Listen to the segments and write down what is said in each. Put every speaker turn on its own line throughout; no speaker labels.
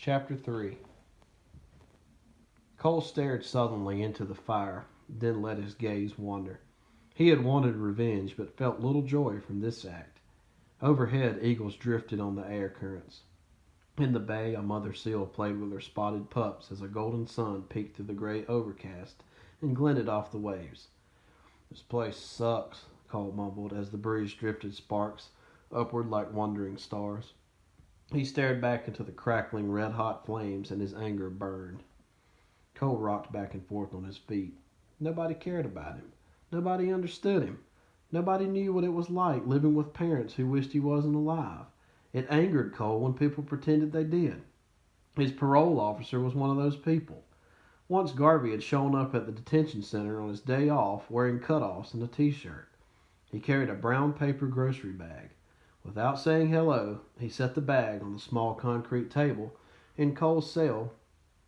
Chapter 3. Cole stared sullenly into the fire, then let his gaze wander. He had wanted revenge, but felt little joy from this act. Overhead, eagles drifted on the air currents. In the bay, a mother seal played with her spotted pups as a golden sun peeked through the gray overcast and glinted off the waves. "This place sucks," Cole mumbled as the breeze drifted sparks upward like wandering stars. He stared back into the crackling red-hot flames and his anger burned. Cole rocked back and forth on his feet. Nobody cared about him. Nobody understood him. Nobody knew what it was like living with parents who wished he wasn't alive. It angered Cole when people pretended they did. His parole officer was one of those people. Once Garvey had shown up at the detention center on his day off wearing cutoffs and a t-shirt. He carried a brown paper grocery bag. Without saying hello, he set the bag on the small concrete table in Cole's cell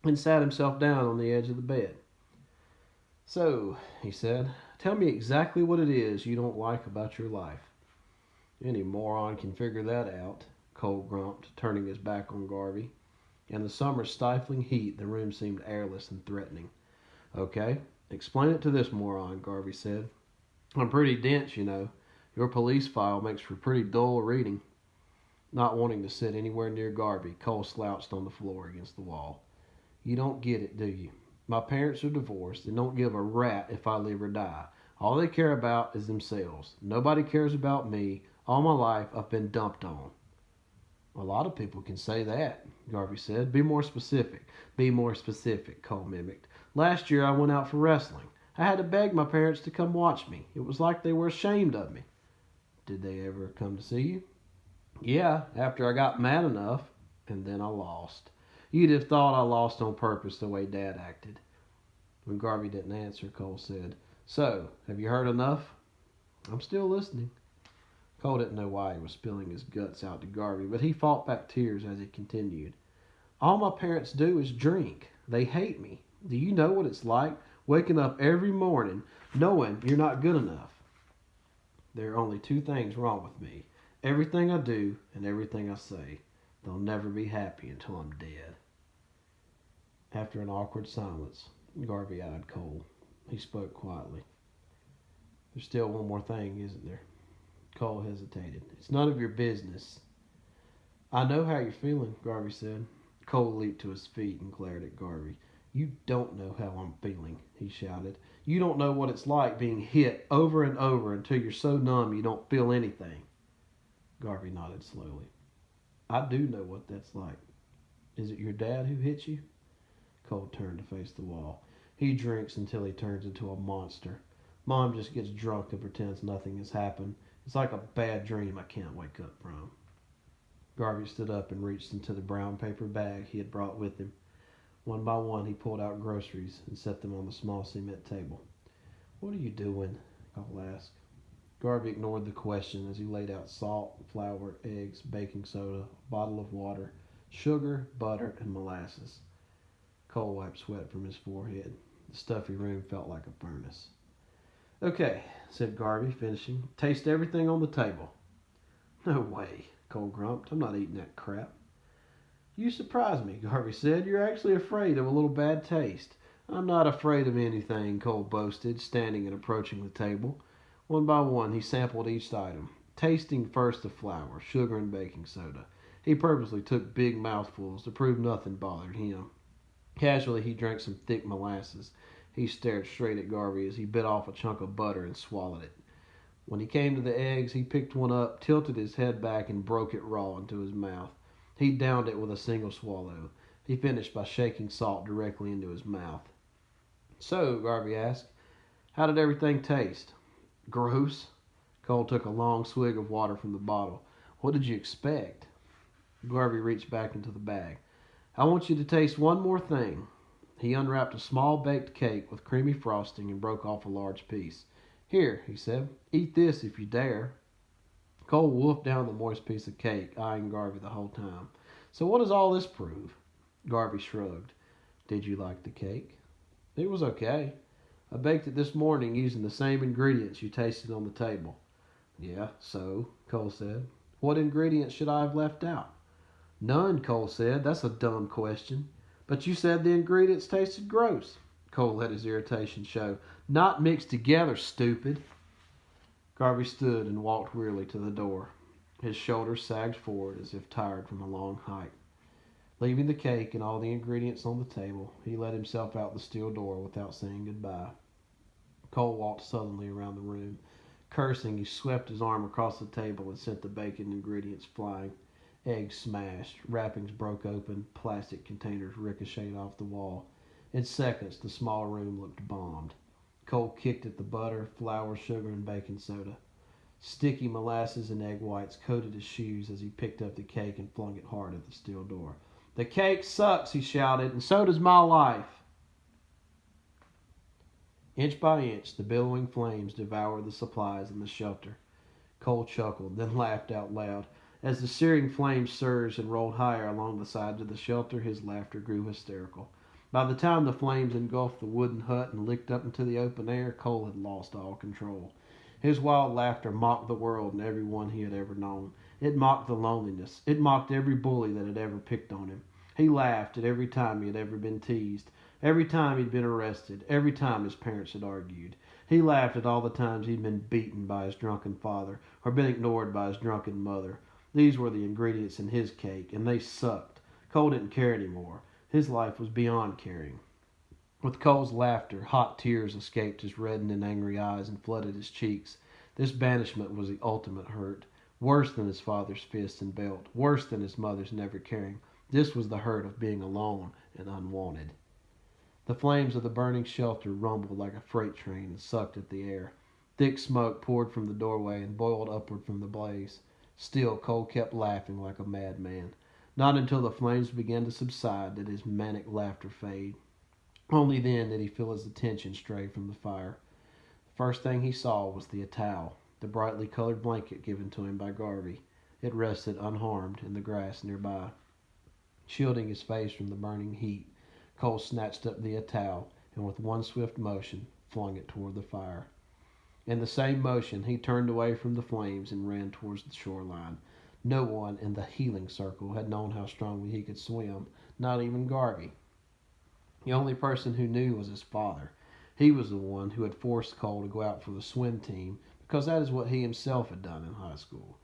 and sat himself down on the edge of the bed. "So," he said, "tell me exactly what it is you don't like about your life." "Any moron can figure that out," Cole grumped, turning his back on Garvey. In the summer's stifling heat, the room seemed airless and threatening. "Okay, explain it to this moron," Garvey said. "I'm pretty dense, you know. Your police file makes for pretty dull reading." Not wanting to sit anywhere near Garvey, Cole slouched on the floor against the wall. "You don't get it, do you? My parents are divorced and don't give a rat if I live or die. All they care about is themselves. Nobody cares about me. All my life I've been dumped on." "A lot of people can say that," Garvey said. "Be more specific." "Be more specific," Cole mimicked. "Last year I went out for wrestling. I had to beg my parents to come watch me. It was like they were ashamed of me." "Did they ever come to see you?" "Yeah, after I got mad enough, and then I lost. You'd have thought I lost on purpose the way Dad acted." When Garvey didn't answer, Cole said, "So, have you heard enough?" "I'm still listening." Cole didn't know why he was spilling his guts out to Garvey, but he fought back tears as he continued. "All my parents do is drink. They hate me. Do you know what it's like, waking up every morning knowing you're not good enough? There are only two things wrong with me. Everything I do and everything I say. They'll never be happy until I'm dead." After an awkward silence, Garvey eyed Cole. He spoke quietly. "There's still one more thing, isn't there?" Cole hesitated. "It's none of your business." "I know how you're feeling," Garvey said. Cole leaped to his feet and glared at Garvey. "You don't know how I'm feeling," he shouted. "You don't know what it's like being hit over and over until you're so numb you don't feel anything." Garvey nodded slowly. "I do know what that's like. Is it your dad who hit you?" Cole turned to face the wall. "He drinks until he turns into a monster. Mom just gets drunk and pretends nothing has happened. It's like a bad dream I can't wake up from." Garvey stood up and reached into the brown paper bag he had brought with him. One by one, he pulled out groceries and set them on the small cement table. "What are you doing?" Cole asked. Garvey ignored the question as he laid out salt, flour, eggs, baking soda, a bottle of water, sugar, butter, and molasses. Cole wiped sweat from his forehead. The stuffy room felt like a furnace. "Okay," said Garvey, finishing. "Taste everything on the table." "No way," Cole grumped. "I'm not eating that crap." "You surprise me," Garvey said. "You're actually afraid of a little bad taste." "I'm not afraid of anything," Cole boasted, standing and approaching the table. One by one, he sampled each item, tasting first the flour, sugar, and baking soda. He purposely took big mouthfuls to prove nothing bothered him. Casually, he drank some thick molasses. He stared straight at Garvey as he bit off a chunk of butter and swallowed it. When he came to the eggs, he picked one up, tilted his head back, and broke it raw into his mouth. He downed it with a single swallow. He finished by shaking salt directly into his mouth. "So," Garvey asked, "how did everything taste?" "Gross." Cole took a long swig of water from the bottle. "What did you expect?" Garvey reached back into the bag. "I want you to taste one more thing." He unwrapped a small baked cake with creamy frosting and broke off a large piece. "Here," he said, "eat this if you dare." Cole wolfed down the moist piece of cake, eyeing Garvey the whole time. "So what does all this prove?" Garvey shrugged. "Did you like the cake?" "It was okay. I baked it this morning using the same ingredients you tasted on the table." "Yeah, so?" Cole said. "What ingredients should I have left out?" None, Cole said. That's a dumb question. But you said the ingredients tasted gross. Cole let his irritation show. Not mixed together, stupid. Garvey stood and walked wearily to the door. His shoulders sagged forward as if tired from a long hike. Leaving the cake and all the ingredients on the table, he let himself out the steel door without saying goodbye. Cole walked sullenly around the room. Cursing, he swept his arm across the table and sent the bacon ingredients flying. Eggs smashed, wrappings broke open, plastic containers ricocheted off the wall. In seconds, the small room looked bombed. Cole kicked at the butter, flour, sugar, and baking soda. Sticky molasses and egg whites coated his shoes as he picked up the cake and flung it hard at the steel door. "The cake sucks," he shouted, "and so does my life." Inch by inch, the billowing flames devoured the supplies in the shelter. Cole chuckled, then laughed out loud. As the searing flames surged and rolled higher along the sides of the shelter, his laughter grew hysterical. By the time the flames engulfed the wooden hut and licked up into the open air, Cole had lost all control. His wild laughter mocked the world and everyone he had ever known. It mocked the loneliness. It mocked every bully that had ever picked on him. He laughed at every time he had ever been teased, every time he'd been arrested, every time his parents had argued. He laughed at all the times he'd been beaten by his drunken father or been ignored by his drunken mother. These were the ingredients in his cake, and they sucked. Cole didn't care anymore. His life was beyond caring. With Cole's laughter, hot tears escaped his reddened and angry eyes and flooded his cheeks. This banishment was the ultimate hurt. Worse than his father's fist and belt. Worse than his mother's never caring. This was the hurt of being alone and unwanted. The flames of the burning shelter rumbled like a freight train and sucked at the air. Thick smoke poured from the doorway and boiled upward from the blaze. Still, Cole kept laughing like a madman. Not until the flames began to subside did his manic laughter fade. Only then did he feel his attention stray from the fire. The first thing he saw was the towel, the brightly colored blanket given to him by Garvey. It rested unharmed in the grass nearby. Shielding his face from the burning heat, Cole snatched up the towel and with one swift motion flung it toward the fire. In the same motion, he turned away from the flames and ran towards the shoreline. No one in the healing circle had known how strongly he could swim, not even Garvey. The only person who knew was his father. He was the one who had forced Cole to go out for the swim team because that is what he himself had done in high school.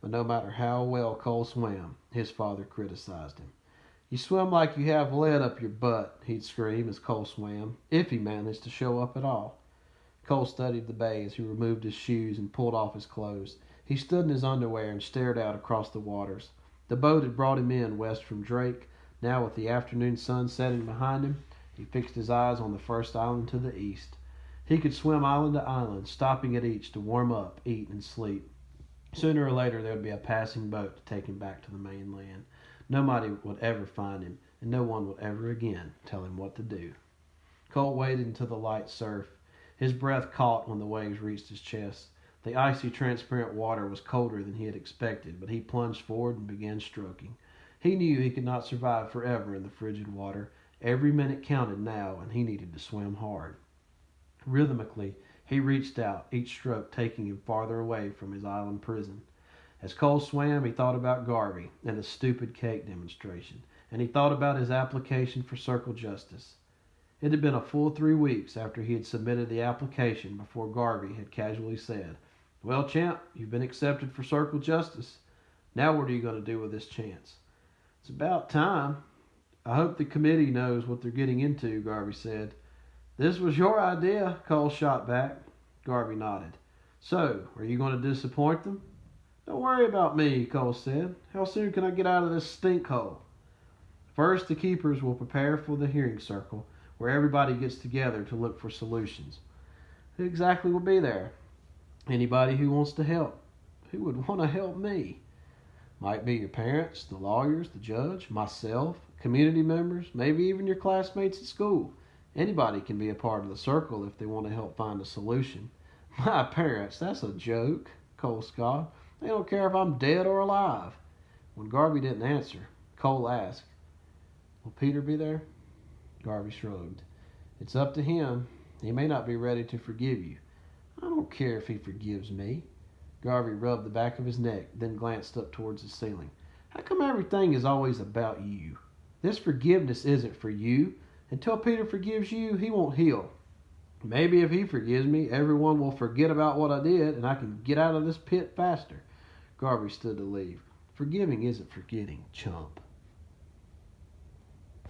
But no matter how well Cole swam, his father criticized him. "You swim like you have lead up your butt," he'd scream as Cole swam, if he managed to show up at all. Cole studied the bay as he removed his shoes and pulled off his clothes. He stood in his underwear and stared out across the waters. The boat had brought him in west from Drake. Now, with the afternoon sun setting behind him, he fixed his eyes on the first island to the east. He could swim island to island, stopping at each to warm up, eat, and sleep. Sooner or later, there would be a passing boat to take him back to the mainland. Nobody would ever find him, and no one would ever again tell him what to do. Cole waded into the light surf. His breath caught when the waves reached his chest. The icy, transparent water was colder than he had expected, but he plunged forward and began stroking. He knew he could not survive forever in the frigid water. Every minute counted now, and he needed to swim hard. Rhythmically, he reached out, each stroke taking him farther away from his island prison. As Cole swam, he thought about Garvey and the stupid cake demonstration, and he thought about his application for Circle Justice. It had been a full 3 weeks after he had submitted the application before Garvey had casually said, "Well, champ, you've been accepted for Circle Justice. Now what are you going to do with this chance?" "It's about time. I hope the committee knows what they're getting into," Garvey said. "This was your idea," Cole shot back. Garvey nodded. "So, are you going to disappoint them?" "Don't worry about me," Cole said. "How soon can I get out of this stink hole?" "First, the keepers will prepare for the hearing circle, where everybody gets together to look for solutions." "Who exactly will be there?" "Anybody who wants to help." "Who would want to help me?" "Might be your parents, the lawyers, the judge, myself, community members, maybe even your classmates at school. Anybody can be a part of the circle if they want to help find a solution." "My parents, that's a joke," Cole scoffed. "They don't care if I'm dead or alive." When Garvey didn't answer, Cole asked, "Will Peter be there?" Garvey shrugged. "It's up to him. He may not be ready to forgive you." "I don't care if he forgives me." Garvey rubbed the back of his neck, then glanced up towards the ceiling. How come everything is always about you? This forgiveness isn't for you. Until Peter forgives you, he won't heal. Maybe if he forgives me, everyone will forget about what I did and I can get out of this pit faster. Garvey stood to leave. Forgiving isn't forgetting, chump.